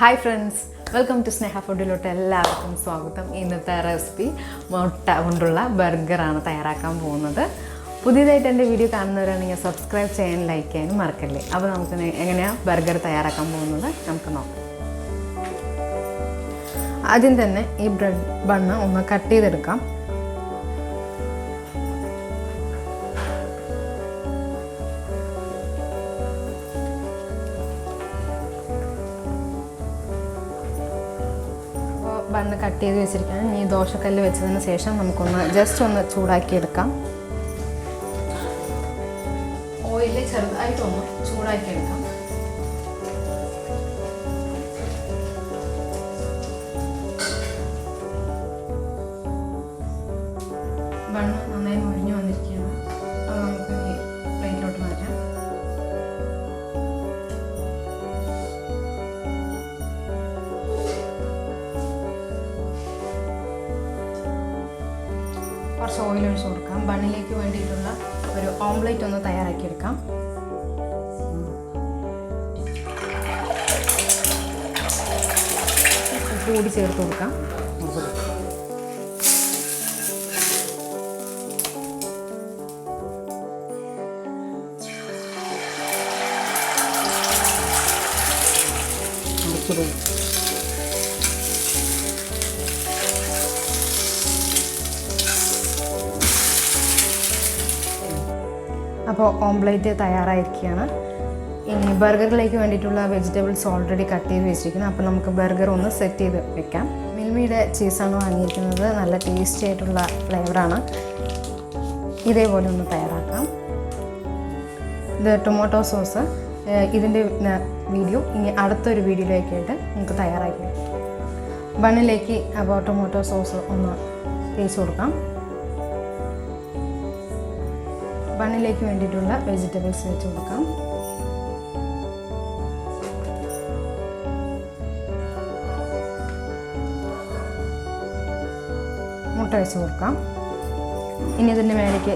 Hi friends, welcome to സ്നേഹ ഫുഡിലോട്ട് എല്ലാവർക്കും സ്വാഗതം. ഇന്നത്തെ റെസിപ്പി മുട്ട കൊണ്ടുള്ള ബർഗറാണ് തയ്യാറാക്കാൻ പോകുന്നത്. പുതിയതായിട്ട് എൻ്റെ വീഡിയോ കാണുന്നവരാണെങ്കിൽ സബ്സ്ക്രൈബ് ചെയ്യാനും ലൈക്ക് ചെയ്യാനും മറക്കല്ലേ. അപ്പോൾ നമുക്ക് എങ്ങനെയാണ് ബർഗർ തയ്യാറാക്കാൻ പോകുന്നത് നമുക്ക് നോക്കാം. ആദ്യം തന്നെ ഈ ബ്രെഡ് ബണ്ണ് ഒന്ന് കട്ട് ചെയ്തെടുക്കാം. ബണ്ണ് കട്ട് ചെയ്ത് വെച്ചിരിക്കുകയാണ്. ഈ ദോശക്കല്ല് വെച്ചതിന് ശേഷം നമുക്കൊന്ന് ജസ്റ്റ് ഒന്ന് ചൂടാക്കിയെടുക്കാം. ഓയിൽ ചെറുതായിട്ടൊന്ന് ചൂടാക്കിയെടുക്കാം. ബണ്ണ് നന്നായി മുരിഞ്ഞു വന്നിരിക്കുകയാണ്. അത് നമുക്ക് ഈ പ്ലേറ്റിലോട്ട് മാറ്റാം. കുറച്ച് ഓയിൽ ഒഴിച്ച് കൊടുക്കാം. ബണ്ണിലേക്ക് വേണ്ടിയിട്ടുള്ള ഒരു ഓംലെറ്റ് ഒന്ന് തയ്യാറാക്കിയെടുക്കാം. കൂടി ചേർത്ത് കൊടുക്കാം. അപ്പോൾ ഓംലെറ്റ് തയ്യാറായിരിക്കുകയാണ്. ഇനി ബർഗറിലേക്ക് വേണ്ടിയിട്ടുള്ള വെജിറ്റബിൾസ് ഓൾറെഡി കട്ട് ചെയ്ത് വെച്ചിരിക്കുന്നു. അപ്പോൾ നമുക്ക് ബർഗർ ഒന്ന് സെറ്റ് ചെയ്ത് വെക്കാം. മിൽമയുടെ ചീസാണ് വാങ്ങിയിരിക്കുന്നത്. നല്ല ടേസ്റ്റി ആയിട്ടുള്ള ഫ്ലേവറാണ്. ഇതേപോലെ ഒന്ന് തയ്യാറാക്കാം. ഇത് ടൊമാറ്റോ സോസ്, ഇതിൻ്റെ വീഡിയോ ഇനി അടുത്തൊരു വീഡിയോയിലേക്കായിട്ട് നമുക്ക് തയ്യാറാക്കാം. ബണ്ണിലേക്ക് അപ്പോൾ ടൊമാറ്റോ സോസ് ഒന്ന് തേച്ച് കൊടുക്കാം. ബണ്ണിലേക്ക് വേണ്ടിയിട്ടുള്ള വെജിറ്റബിൾസ് വെച്ച് കൊടുക്കാം. മുട്ട വെച്ച് കൊടുക്കാം. ഇനി ഇതിൻ്റെ മേലേക്ക്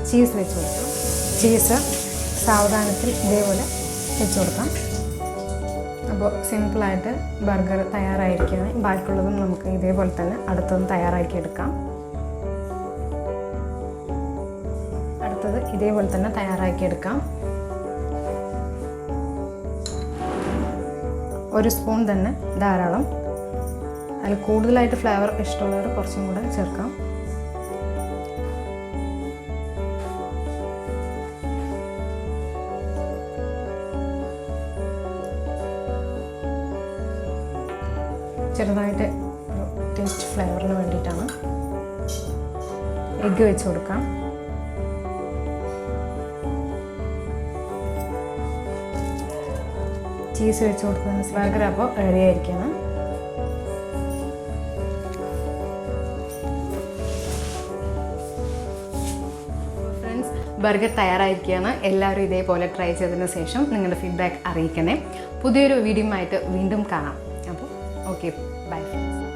ചീസ് വെച്ച് കൊടുക്കാം. ചീസ് സാവധാനത്തിൽ ഇതേപോലെ വെച്ച് കൊടുക്കാം. അപ്പോൾ സിമ്പിളായിട്ട് ബർഗർ തയ്യാറായിരിക്കുകയാണ്. ബാക്കിയുള്ളതും നമുക്ക് ഇതേപോലെ തന്നെ അടുത്തതും തയ്യാറാക്കിയെടുക്കാം. ഇതേപോലെ തന്നെ തയ്യാറാക്കിയെടുക്കാം. ഒരു സ്പൂൺ തന്നെ ധാരാളം. അതിൽ കൂടുതലായിട്ട് ഫ്ലേവർ ഇഷ്ടമുള്ളവർ കുറച്ചും കൂടെ ചേർക്കാം. ചെറുതായിട്ട് ടേസ്റ്റ് ഫ്ലേവറിന് വേണ്ടിയിട്ടാണ്. എഗ്ഗ് വെച്ച് കൊടുക്കാം. ചീസ് വെച്ച് കൊടുക്കുന്ന ബർഗർ അപ്പോൾ റെഡി ആയിരിക്കുകയാണ്. ഫ്രണ്ട്സ്, ബർഗർ തയ്യാറായിരിക്കുകയാണ്. എല്ലാവരും ഇതേപോലെ ട്രൈ ചെയ്തതിന് ശേഷം നിങ്ങളുടെ ഫീഡ്ബാക്ക് അറിയിക്കണേ. പുതിയൊരു വീഡിയോ ആയിട്ട് വീണ്ടും കാണാം. അപ്പോൾ ഓക്കെ, ബൈ ഫ്രണ്ട്സ്.